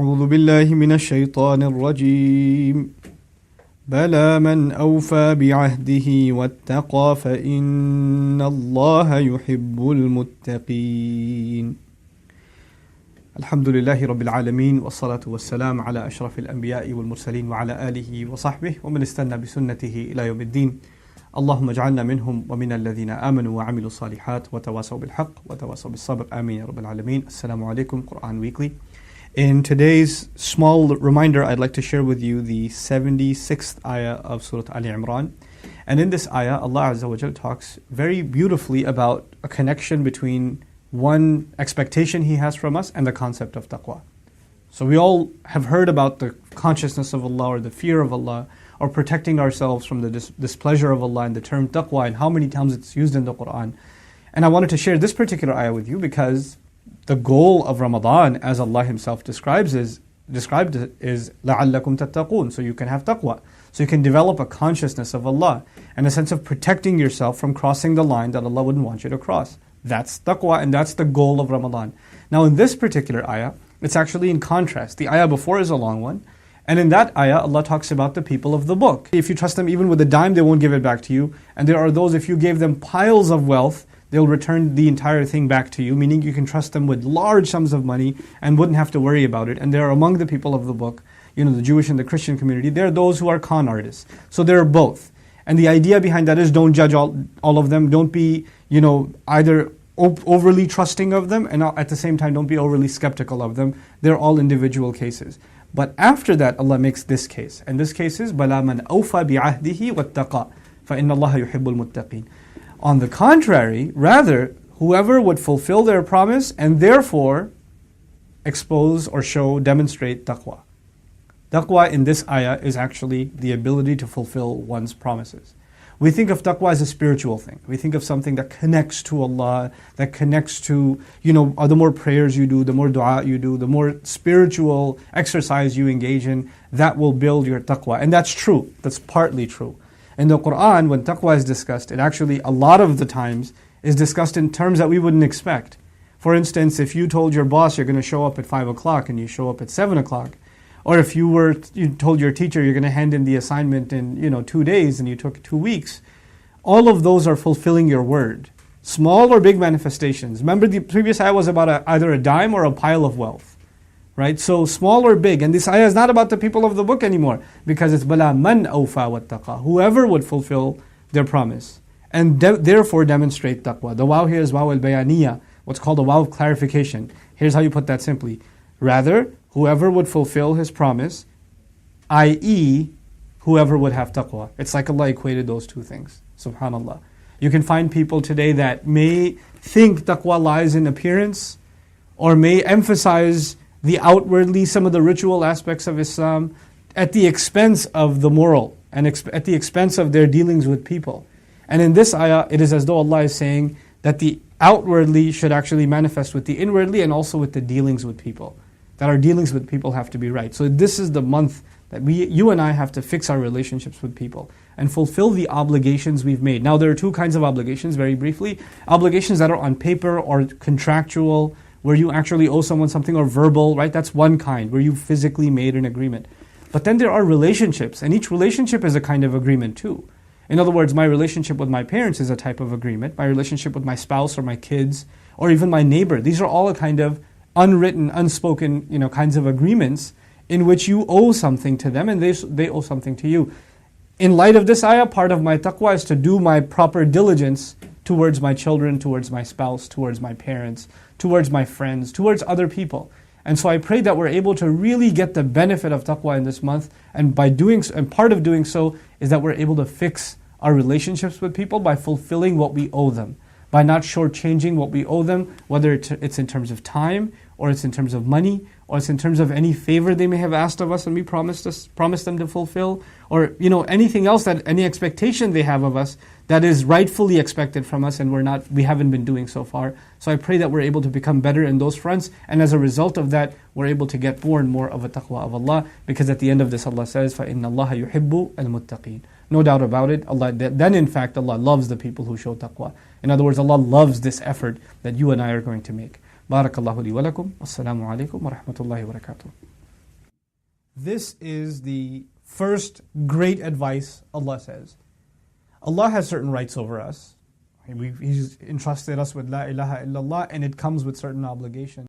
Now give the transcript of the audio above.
أعوذ بالله من الشيطان الرجيم بلى من أوفى بعهده واتقى فإن الله يحب المتقين. الحمد لله رب العالمين والصلاة والسلام على أشرف الأنبياء والمرسلين وعلى آله وصحبه ومن استنى بسنته إلى يوم الدين. اللهم اجعلنا منهم ومن الذين آمنوا وعملوا الصالحات وتواصوا بالحق وتواصوا بالصبر. آمين يا رب العالمين. Assalamu alaikum, Quran Weekly. In today's small reminder, I'd like to share with you the 76th ayah of Surah Ali Imran. And in this ayah, Allah Azza wa Jal talks very beautifully about a connection between one expectation He has from us and the concept of taqwa. So we all have heard about the consciousness of Allah or the fear of Allah or protecting ourselves from the displeasure of Allah and the term taqwa and how many times it's used in the Quran. And I wanted to share this particular ayah with you because the goal of Ramadan, as Allah Himself described it, is لَعَلَّكُمْ تَتَّقُونَ. So you can have taqwa. So you can develop a consciousness of Allah and a sense of protecting yourself from crossing the line that Allah wouldn't want you to cross. That's taqwa, and that's the goal of Ramadan. Now in this particular ayah, it's actually in contrast. The ayah before is a long one, and in that ayah, Allah talks about the people of the book. If you trust them even with a dime, they won't give it back to you. And there are those, if you gave them piles of wealth, they'll return the entire thing back to you, meaning you can trust them with large sums of money and wouldn't have to worry about it. And they're among the people of the book, the Jewish and the Christian community, they're those who are con artists. So they're both. And the idea behind that is don't judge all of them. Don't be, either overly trusting of them and at the same time don't be overly skeptical of them. They're all individual cases. But after that, Allah makes this case. And this case is بَلَا مَنْ أَوْفَى بِعَهْدِهِ وَاتَّقَى فَإِنَّ اللَّهَ يُحِبُّ الْمُتَّقِينَ. On the contrary, rather, whoever would fulfill their promise and therefore expose or demonstrate taqwa. Taqwa in this ayah is actually the ability to fulfill one's promises. We think of taqwa as a spiritual thing. We think of something that connects to Allah, that connects to, the more prayers you do, the more dua you do, the more spiritual exercise you engage in, that will build your taqwa. And that's true. That's partly true. In the Quran, when taqwa is discussed, it actually, a lot of the times, is discussed in terms that we wouldn't expect. For instance, if you told your boss you're going to show up at 5 o'clock and you show up at 7 o'clock, or if you told your teacher you're going to hand in the assignment in 2 days and you took 2 weeks, all of those are fulfilling your word. Small or big manifestations. Remember the previous ayah was about either a dime or a pile of wealth. Right? So small or big. And this ayah is not about the people of the book anymore because it's بَلَا مَنْ أَوْفَى وَاتَّقَى. Whoever would fulfill their promise and therefore demonstrate taqwa. The waw here is waw al-bayaniyah, what's called a waw of clarification. Here's how you put that simply. Rather, whoever would fulfill his promise, i.e., whoever would have taqwa. It's like Allah equated those two things. Subhanallah. You can find people today that may think taqwa lies in appearance or may emphasize the outwardly, some of the ritual aspects of Islam at the expense of the moral and at the expense of their dealings with people. And in this ayah, it is as though Allah is saying that the outwardly should actually manifest with the inwardly and also with the dealings with people. That our dealings with people have to be right. So this is the month that you and I have to fix our relationships with people and fulfill the obligations we've made. Now there are two kinds of obligations, very briefly. Obligations that are on paper or contractual, where you actually owe someone something, or verbal, right? That's one kind, where you physically made an agreement. But then there are relationships, and each relationship is a kind of agreement too. In other words, my relationship with my parents is a type of agreement. My relationship with my spouse or my kids, or even my neighbor, these are all a kind of unwritten, unspoken, kinds of agreements in which you owe something to them and they owe something to you. In light of this ayah, part of my taqwa is to do my proper diligence towards my children, towards my spouse, towards my parents, towards my friends, towards other people. And so I pray that we're able to really get the benefit of taqwa in this month, and by doing so, and part of doing so is that we're able to fix our relationships with people by fulfilling what we owe them, by not shortchanging what we owe them, whether it's in terms of time, or it's in terms of money, or it's in terms of any favor they may have asked of us and we promised them to fulfill, or anything else, that any expectation they have of us that is rightfully expected from us and we haven't been doing so far. So I pray that we're able to become better in those fronts, and as a result of that, we're able to get more and more of a taqwa of Allah, because at the end of this Allah says, فَإِنَّ اللَّهَ يُحِبُّ الْمُتَّقِينَ. No doubt about it, then in fact Allah loves the people who show taqwa. In other words, Allah loves this effort that you and I are going to make. Barakallahu li wa lakum. Wassalamu alaikum wa rahmatullahi wa barakatuh. This is the first great advice Allah says. Allah has certain rights over us. He's entrusted us with La ilaha illallah, and it comes with certain obligations.